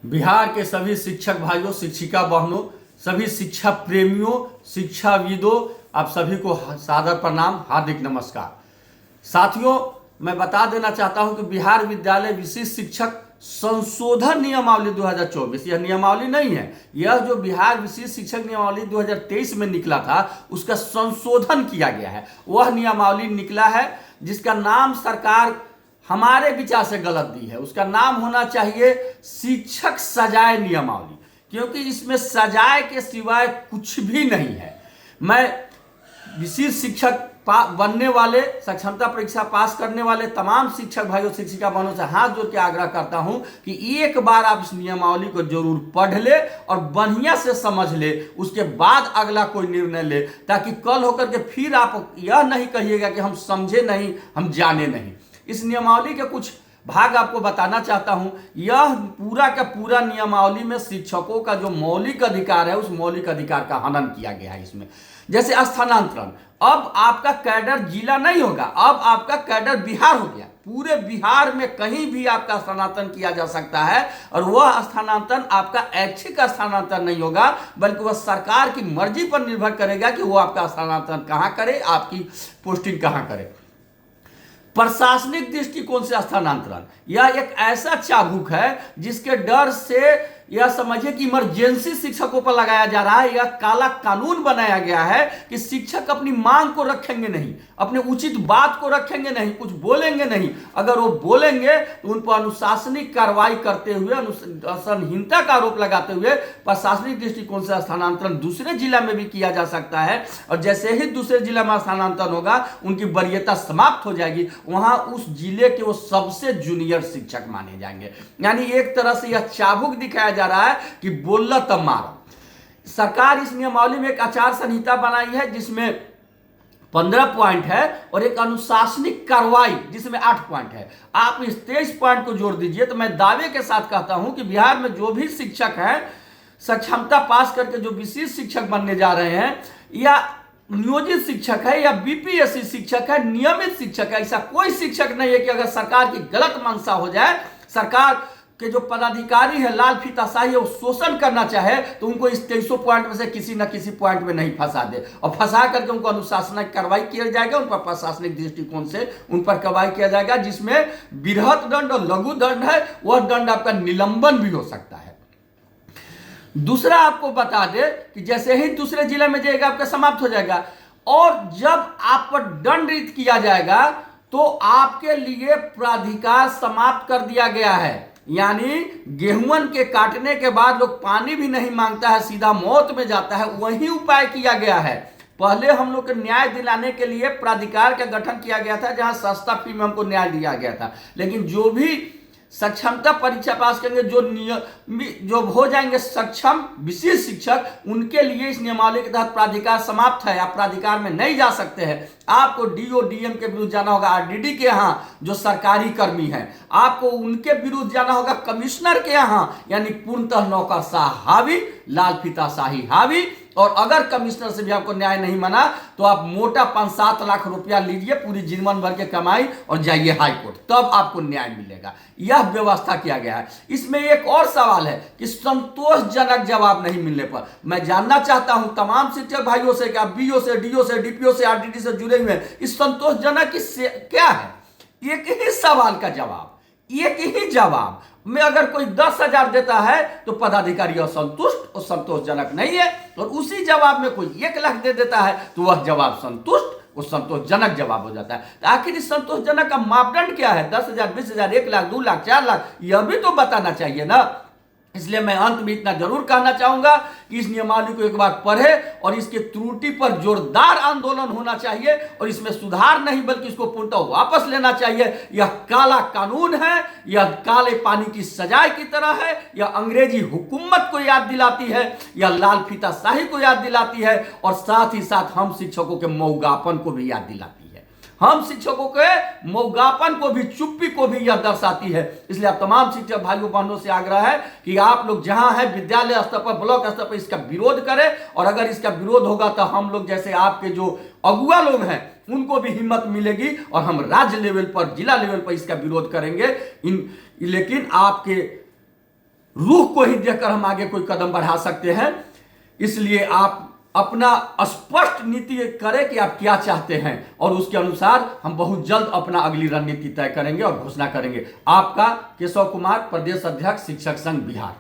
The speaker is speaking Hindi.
बिहार के सभी शिक्षक भाइयों, शिक्षिका बहनों, सभी शिक्षा प्रेमियों, शिक्षाविदों, आप सभी को सादर प्रणाम, हार्दिक नमस्कार। साथियों, मैं बता देना चाहता हूं कि बिहार विद्यालय विशिष्ट शिक्षक संशोधन नियमावली 2024, यह नियमावली नहीं है, यह जो बिहार विशिष्ट शिक्षक नियमावली 2023 में निकला था उसका संशोधन किया गया है। वह नियमावली निकला है जिसका नाम सरकार हमारे विचार से गलत दी है। उसका नाम होना चाहिए शिक्षक सजाए नियमावली, क्योंकि इसमें सजाए के सिवाय कुछ भी नहीं है। मैं विशिष्ट शिक्षक बनने वाले, सक्षमता परीक्षा पास करने वाले तमाम शिक्षक भाइयों, शिक्षिका बहनों से हाथ जोड़ के आग्रह करता हूं कि एक बार आप इस नियमावली को जरूर पढ़ ले और बढ़िया से समझ ले, उसके बाद अगला कोई निर्णय ले, ताकि कल होकर के फिर आप यह नहीं कहिएगा कि हम समझे नहीं, हम जाने नहीं। इस नियमावली के कुछ भाग आपको बताना चाहता हूं। यह पूरा का पूरा नियमावली में शिक्षकों का जो मौलिक अधिकार है, उस मौलिक अधिकार का हनन किया गया है। इसमें जैसे स्थानांतरण, अब आपका कैडर जिला नहीं होगा, अब आपका कैडर बिहार हो गया। पूरे बिहार में कहीं भी आपका स्थानांतरण किया जा सकता है, और वह स्थानांतरण आपका ऐच्छिक स्थानांतरण नहीं होगा, बल्कि वह सरकार की मर्जी पर निर्भर करेगा कि वो आपका स्थानांतरण कहां करे, आपकी पोस्टिंग कहां करे। प्रशासनिक दृष्टिकोण से स्थानांतरण, यह एक ऐसा चाबुक है जिसके डर से यह समझिए कि इमरजेंसी शिक्षकों पर लगाया जा रहा है। यह काला कानून बनाया गया है कि शिक्षक अपनी मांग को रखेंगे नहीं, अपने उचित बात को रखेंगे नहीं, कुछ बोलेंगे नहीं। अगर वो बोलेंगे तो उन पर अनुशासनिक कार्रवाई करते हुए, अनुशासनहीनता का आरोप लगाते हुए प्रशासनिक दृष्टिकोण से स्थानांतरण दूसरे जिला में भी किया जा सकता है। और जैसे ही दूसरे जिला में स्थानांतरण होगा, उनकी वरीयता समाप्त हो जाएगी, वहां उस जिले के वो सबसे जूनियर शिक्षक माने जाएंगे। यानी एक तरह से यह चाबुक दिखाया जा रहा है कि बोलना तब मारो। सरकार इस नियमावली में एक आचार संहिता बनाई है जिसमें 15 पॉइंट है, और एक अनुशासनिक कार्रवाई जिसमें 8 पॉइंट है। आप इस 23 पॉइंट को जोड़ दीजिए तो मैं दावे के साथ कहता हूं कि बिहार में जो भी शिक्षक हैं, सक्षमता पास करके जो विशिष्ट शिक्षक बनने जा रहे हैं, या नियोजित शिक्षक है, या बीपीएससी शिक्षक है, नियमित शिक्षक है, ऐसा कोई शिक्षक नहीं है कि अगर सरकार की गलत मंशा हो जाए, सरकार के जो पदाधिकारी है लाल फीताशाही है, वो शोषण करना चाहे, तो उनको इस 23 पॉइंट में से किसी न किसी पॉइंट में नहीं फंसा दे, और फंसा करके उनको अनुशासनिक कार्रवाई किया जाएगा। उन पर प्रशासनिक दृष्टिकोण से उन पर कार्रवाई किया जाएगा, जिसमें बृहत दंड और लघु दंड है। वह दंड आपका निलंबन भी हो सकता है। दूसरा आपको बता दे कि जैसे ही दूसरे जिले में जाएगा, आपका समाप्त हो जाएगा, और जब आप पर दंडित किया जाएगा तो आपके लिए प्राधिकार समाप्त कर दिया गया है। यानी गेहूं के काटने के बाद लोग पानी भी नहीं मांगता है, सीधा मौत में जाता है, वही उपाय किया गया है। पहले हम लोग को न्याय दिलाने के लिए प्राधिकार का गठन किया गया था, जहां सस्ता फी में हमको न्याय दिया गया था। लेकिन जो भी सक्षमता परीक्षा पास करेंगे, जो हो जाएंगे सक्षम विशिष्ट शिक्षक, उनके लिए इस नियमावली के तहत प्राधिकार समाप्त है। आप प्राधिकार में नहीं जा सकते हैं। आपको डीओ डीएम के विरुद्ध जाना होगा, आरडीडी के यहाँ जो सरकारी कर्मी हैं, आपको उनके विरुद्ध जाना होगा कमिश्नर के यहाँ, यानी पूर्णतः नौकरशाह हावी, लाल फीताशाही हावी। और अगर कमिश्नर से भी आपको न्याय नहीं माना तो आप मोटा 5-7 लाख रुपया लीजिए, पूरी जीवन भर के कमाई, और जाइए हाई कोर्ट, तब आपको न्याय मिलेगा। यह व्यवस्था किया गया है। इसमें एक और सवाल है कि संतोषजनक जवाब नहीं मिलने पर मैं जानना चाहता हूं तमाम शिक्षक भाइयों से कि आप बीओ से, डीओ से, डीपीओ से, आरडीडी से जुड़े हुए हैं, इस संतोषजनक क्या है? एक ही सवाल का जवाब, एक ही जवाब में अगर कोई 10,000 देता है तो पदाधिकारी असंतुष्ट और संतोषजनक नहीं है, और उसी जवाब में कोई 1 लाख दे देता है तो वह जवाब संतुष्ट और संतोषजनक जवाब हो जाता है। तो आखिर इस संतोषजनक का मापदंड क्या है? 10,000, 20,000, 1 लाख, 2 लाख, 4 लाख, यह भी तो बताना चाहिए ना। इसलिए मैं अंत में इतना जरूर कहना चाहूंगा कि इस नियमावली को एक बार पढ़े, और इसके त्रुटि पर जोरदार आंदोलन होना चाहिए, और इसमें सुधार नहीं बल्कि इसको पूर्णतः वापस लेना चाहिए। यह काला कानून है, यह काले पानी की सजाए की तरह है, यह अंग्रेजी हुकूमत को याद दिलाती है, यह लाल फीताशाही को याद दिलाती है, और साथ ही साथ हम शिक्षकों के मऊगापन को भी याद दिलाती है। हम शिक्षकों के मौगापन को भी, चुप्पी को भी यह दर्शाती है। इसलिए आप तमाम शिक्षक भाइयों बहनों से आग्रह है कि आप लोग जहां हैं, विद्यालय स्तर पर, ब्लॉक स्तर पर इसका विरोध करें, और अगर इसका विरोध होगा तो हम लोग जैसे आपके जो अगुआ लोग हैं उनको भी हिम्मत मिलेगी, और हम राज्य लेवल पर, जिला लेवल पर इसका विरोध करेंगे। लेकिन आपके रूह को ही देखकर हम आगे कोई कदम बढ़ा सकते हैं। इसलिए आप अपना स्पष्ट नीति करें कि आप क्या चाहते हैं और उसके अनुसार हम बहुत जल्द अपना अगली रणनीति तय करेंगे और घोषणा करेंगे। आपका केशव कुमार, प्रदेश अध्यक्ष शिक्षक संघ बिहार।